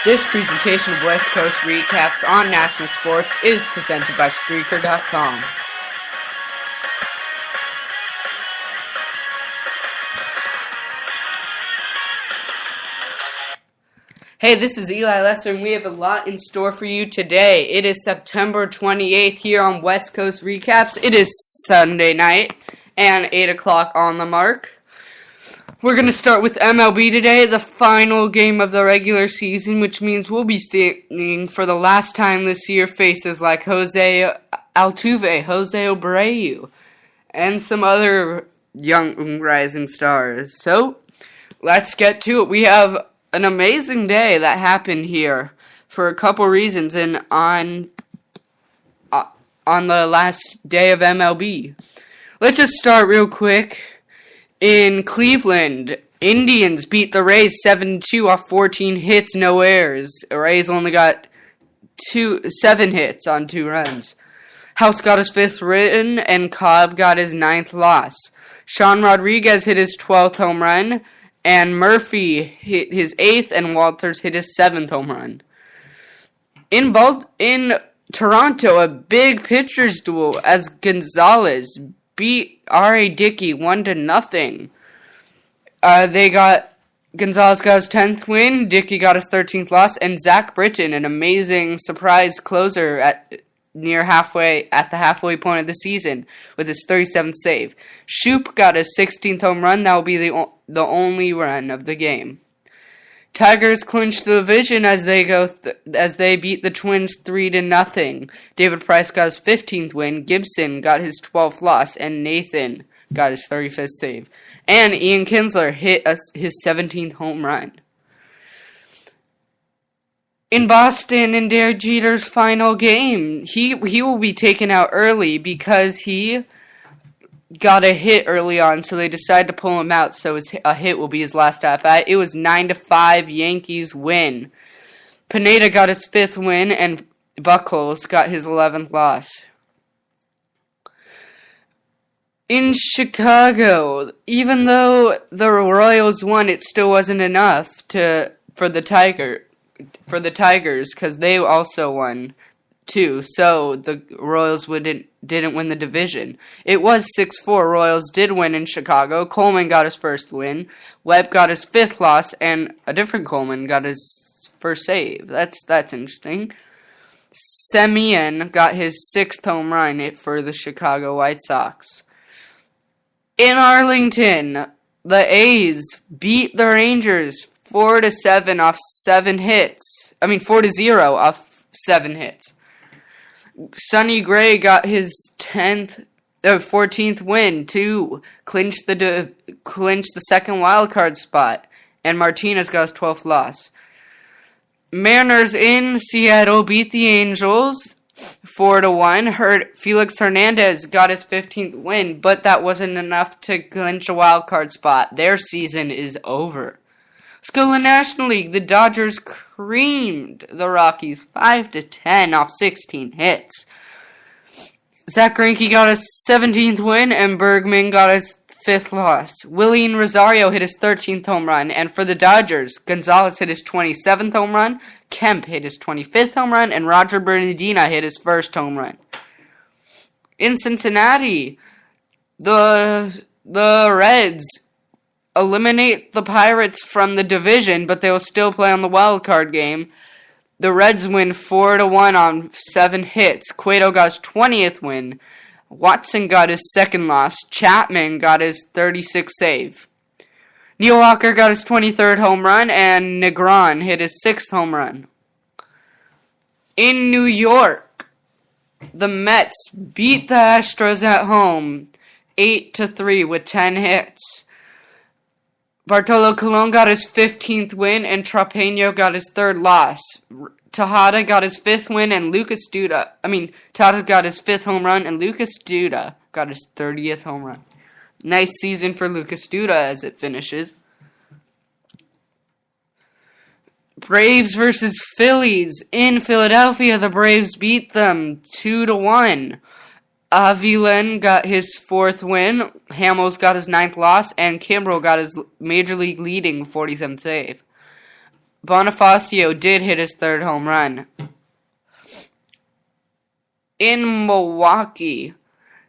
This presentation of West Coast Recaps on National Sports is presented by Spreaker.com. Hey, this is Eli Lesser, and we have a lot in store for you today. It is September 28th here on West Coast Recaps. It is Sunday night, and 8 o'clock on the mark. We're going to start with MLB today, the final game of the regular season, which means we'll be seeing for the last time this year faces like Jose Altuve, Jose Abreu, and some other young rising stars. So, let's get to it. We have an amazing day that happened here for a couple reasons, and on the last day of MLB. Let's just start real quick. In Cleveland, Indians beat the Rays 7-2 off 14 hits, no errors. The Rays only got 7 hits on 2 runs. House got his 5th win, and Cobb got his 9th loss. Sean Rodriguez hit his 12th home run, and Murphy hit his 8th, and Walters hit his 7th home run. In Toronto, a big pitcher's duel as Gonzalez beat R.A. Dickey 1-0. Gonzalez got his 10th win, Dickey got his 13th loss, and Zach Britton, an amazing surprise closer at the halfway point of the season with his 37th save. Shoop got his 16th home run. That will be the only run of the game. Tigers clinched the division as they beat the Twins 3-0. David Price got his 15th win, Gibson got his 12th loss, and Nathan got his 35th save. And Ian Kinsler hit his 17th home run. In Boston, in Derek Jeter's final game, he will be taken out early because he got a hit early on, so they decided to pull him out, so a hit will be his last at-bat. It was 9-5 Yankees win. Pineda got his 5th win, and Buchholz got his 11th loss. In Chicago, even though the Royals won, it still wasn't enough for the Tigers, because they also won too, so the Royals didn't win the division. It was 6-4. Royals did win in Chicago. Coleman got his 1st win. Webb got his 5th loss, and a different Coleman got his 1st save. That's interesting. Semien got his 6th home run for the Chicago White Sox. In Arlington, the A's beat the Rangers 4-7 off 7 hits. 4-0 off 7 hits. Sonny Gray got his 14th win to clinch the second wild card spot, and Martinez got his 12th loss. Mariners in Seattle beat the Angels 4-1. Felix Hernandez got his 15th win, but that wasn't enough to clinch a wild card spot. Their season is over. Let's go to the National League. The Dodgers creamed the Rockies 5-10 off 16 hits. Zach Greinke got his 17th win, and Bergman got his 5th loss. Willian Rosario hit his 13th home run, and for the Dodgers, Gonzalez hit his 27th home run, Kemp hit his 25th home run, and Roger Bernardina hit his 1st home run. In Cincinnati, the Reds eliminate the Pirates from the division, but they will still play on the wild card game. The Reds win 4-1 on 7 hits. Cueto got his 20th win. Watson got his 2nd loss. Chapman got his 36th save. Neil Walker got his 23rd home run, and Negron hit his 6th home run. In New York, the Mets beat the Astros at home 8-3 with 10 hits. Bartolo Colon got his 15th win, and Trapeno got his 3rd loss. Tejada got his 5th win, and Tejada got his 5th home run, and Lucas Duda got his 30th home run. Nice season for Lucas Duda as it finishes. Braves versus Phillies. In Philadelphia, the Braves beat them 2-1. Avilan got his 4th win, Hamels got his 9th loss, and Kimbrel got his Major League leading 47th save. Bonifacio did hit his third home run. In Milwaukee,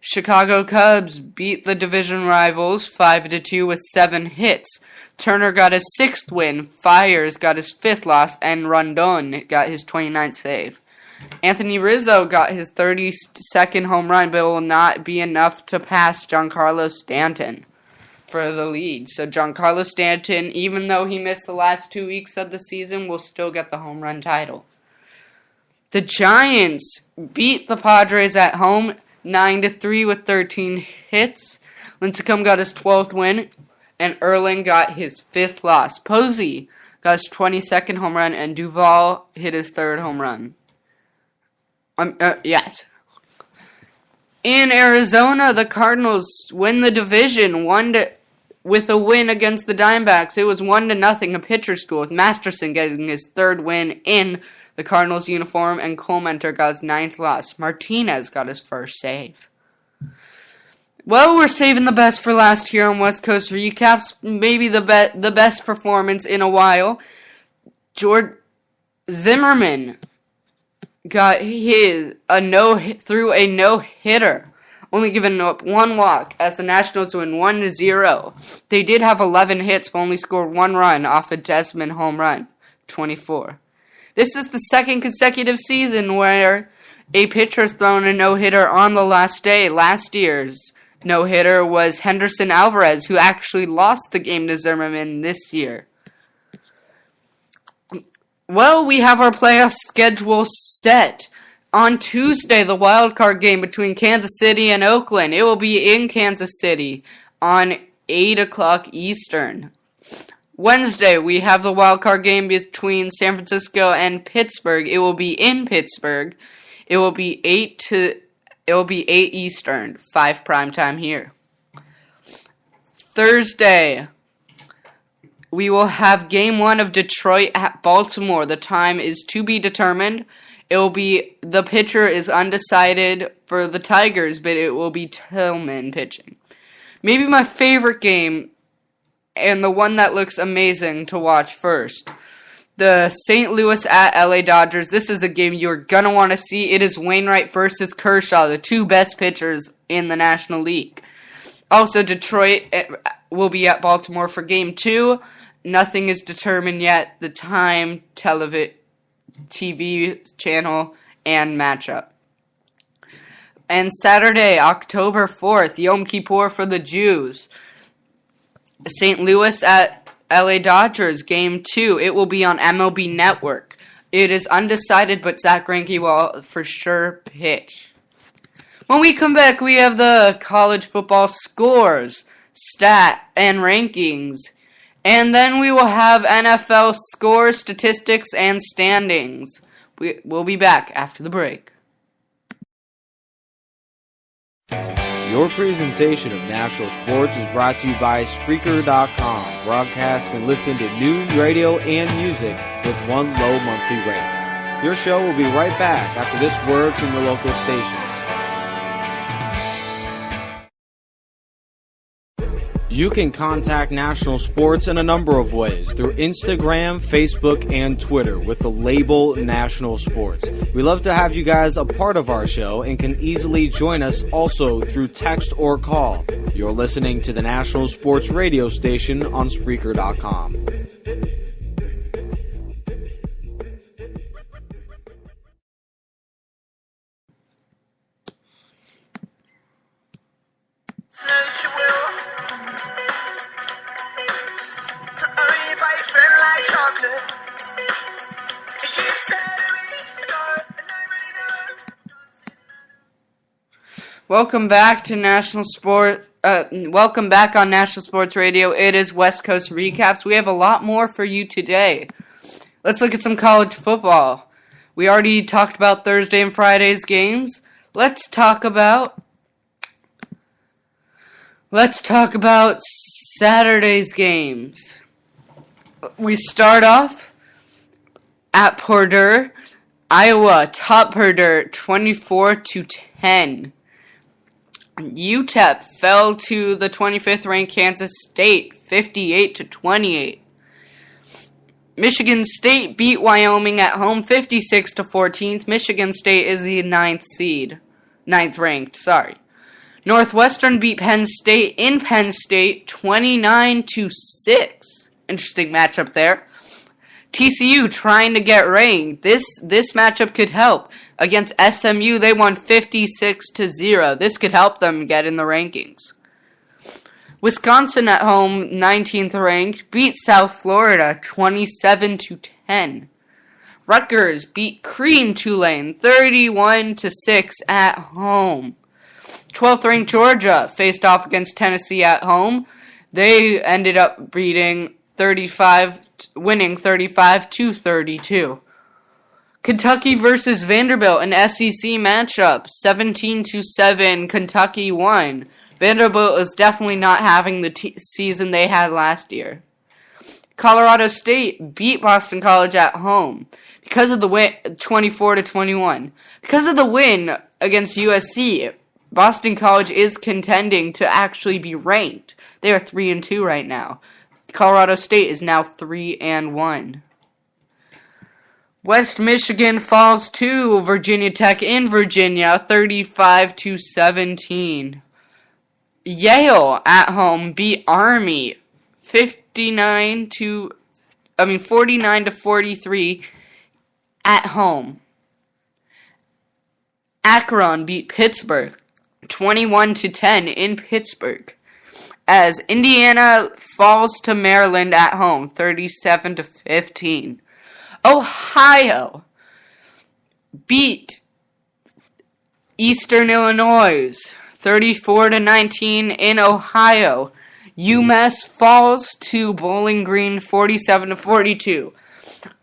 Chicago Cubs beat the division rivals 5-2 with 7 hits. Turner got his 6th win, Fiers got his 5th loss, and Rondon got his 29th save. Anthony Rizzo got his 32nd home run, but it will not be enough to pass Giancarlo Stanton for the lead. So Giancarlo Stanton, even though he missed the last 2 weeks of the season, will still get the home run title. The Giants beat the Padres at home 9-3 with 13 hits. Lincecum got his 12th win, and Erling got his 5th loss. Posey got his 22nd home run, and Duvall hit his 3rd home run. Yes. In Arizona, the Cardinals win the division with a win against the Diamondbacks. It was 1-0, a pitcher's duel, with Masterson getting his 3rd win in the Cardinals uniform, and Colementor got his 9th loss. Martinez got his 1st save. Well, we're saving the best for last here on West Coast Recaps. Maybe the best performance in a while. George Zimmerman got through a no-hitter, only giving up 1 walk as the Nationals win 1-0. They did have 11 hits, but only scored 1 run off a Desmond home run, 24. This is the 2nd consecutive season where a pitcher has thrown a no-hitter on the last day. Last year's no-hitter was Henderson Alvarez, who actually lost the game to Zimmerman this year. Well, we have our playoff schedule set. On Tuesday, the wild card game between Kansas City and Oakland. It will be in Kansas City on 8 o'clock Eastern. Wednesday, we have the wild card game between San Francisco and Pittsburgh. It will be in Pittsburgh. It will be 8 Eastern, 5 prime time here. Thursday, we will have Game 1 of Detroit at Baltimore. The time is to be determined. The pitcher is undecided for the Tigers, but it will be Tillman pitching. Maybe my favorite game, and the one that looks amazing to watch first. The St. Louis at LA Dodgers. This is a game you're going to want to see. It is Wainwright versus Kershaw, the 2 best pitchers in the National League. Also, Detroit will be at Baltimore for Game 2. Nothing is determined yet. The time, TV channel, and matchup. And Saturday, October 4th, Yom Kippur for the Jews. St. Louis at LA Dodgers, Game 2. It will be on MLB Network. It is undecided, but Zach Greinke will for sure pitch. When we come back, we have the college football scores, stat, and rankings. And then we will have NFL scores, statistics, and standings. We'll be back after the break. Your presentation of national sports is brought to you by Spreaker.com. Broadcast and listen to news, radio, and music with 1 low monthly rate. Your show will be right back after this word from the local stations. You can contact National Sports in a number of ways, through Instagram, Facebook, and Twitter with the label National Sports. We love to have you guys a part of our show and can easily join us also through text or call. You're listening to the National Sports radio station on Spreaker.com. Welcome back to National Sport. Welcome back on National Sports Radio. It is West Coast Recaps. We have a lot more for you today. Let's look at some college football. We already talked about Thursday and Friday's games. Let's talk about Saturday's games. We start off at Purdue. Iowa top Purdue 24-10. UTEP fell to the 25th ranked Kansas State 58-28. Michigan State beat Wyoming at home 56-14. Michigan State is the ninth ranked. Northwestern beat Penn State in Penn State 29-6. Interesting matchup there. TCU trying to get ranked. This matchup could help. Against SMU, they won 56-0. This could help them get in the rankings. Wisconsin at home, 19th ranked, beat South Florida 27-10. Rutgers beat Cream Tulane 31-6 at home. 12th ranked Georgia faced off against Tennessee at home. They ended up winning 35-32. Kentucky versus Vanderbilt, an SEC matchup, 17-7. Kentucky won. Vanderbilt is definitely not having the season they had last year. Colorado State beat Boston College at home because of the win, 24-21. Because of the win against USC, Boston College is contending to actually be ranked. They are 3-2 right now. Colorado State is now 3-1. West Michigan falls to Virginia Tech in Virginia, 35-17. Yale at home beat Army 49-43 at home. Akron beat Pittsburgh 21-10 in Pittsburgh. As Indiana falls to Maryland at home 37-15. Ohio beat Eastern Illinois 34-19 in Ohio. UMass falls to Bowling Green 47-42.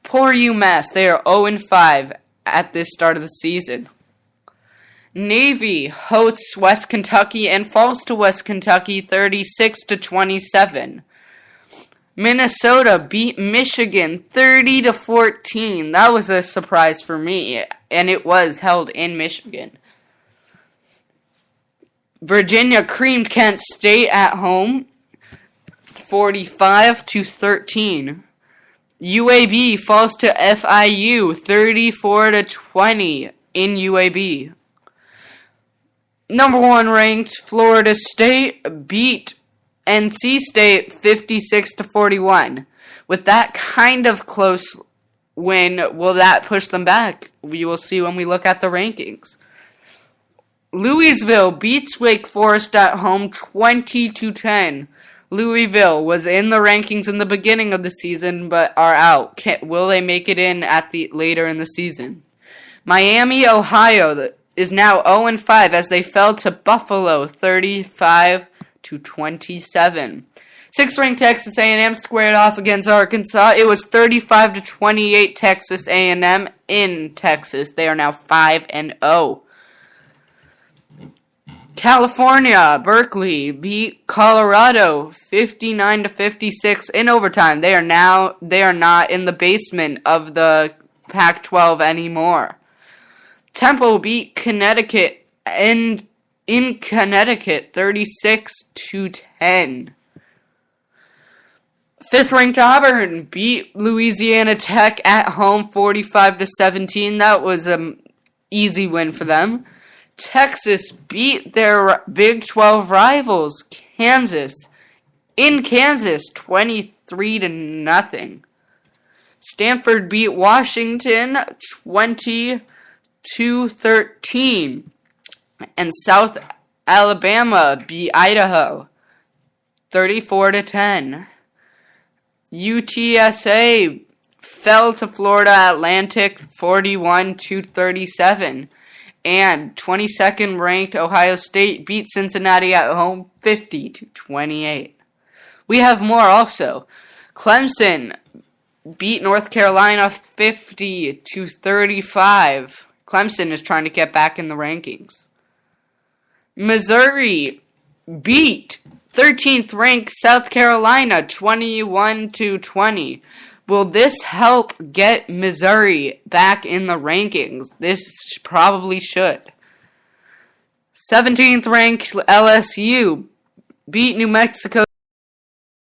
Poor UMass, they are 0-5 at this start of the season. Navy hosts West Kentucky and falls to West Kentucky 36-27. Minnesota beat Michigan 30-14. That was a surprise for me, and it was held in Michigan. Virginia creamed Kent State at home 45-13. UAB falls to FIU 34-20 in UAB. Number 1 ranked Florida State beat NC State 56-41. With that kind of close win, will that push them back? We will see when we look at the rankings. Louisville beats Wake Forest at home 20-10. Louisville was in the rankings in the beginning of the season, but are out. Will they make it in later in the season? Miami, Ohio is now 0-5 as they fell to Buffalo 35-27. 6th ranked Texas A&M squared off against Arkansas. It was 35-28 Texas A&M in Texas. They are now 5-0. California, Berkeley beat Colorado 59-56 in overtime. They are not in the basement of the Pac-12 anymore. Temple beat Connecticut in Connecticut 36-10. 5th ranked Auburn beat Louisiana Tech at home 45-17. That was an easy win for them. Texas beat their Big 12 rivals, Kansas, in Kansas, 23-0. Stanford beat Washington 20-13. And South Alabama beat Idaho 34-10. UTSA fell to Florida Atlantic 41-37. And 22nd ranked Ohio State beat Cincinnati at home 50-28. We have more also. Clemson beat North Carolina 50-35. Clemson is trying to get back in the rankings. Missouri beat 13th ranked South Carolina 21-20. Will this help get Missouri back in the rankings? This probably should. 17th ranked LSU beat New Mexico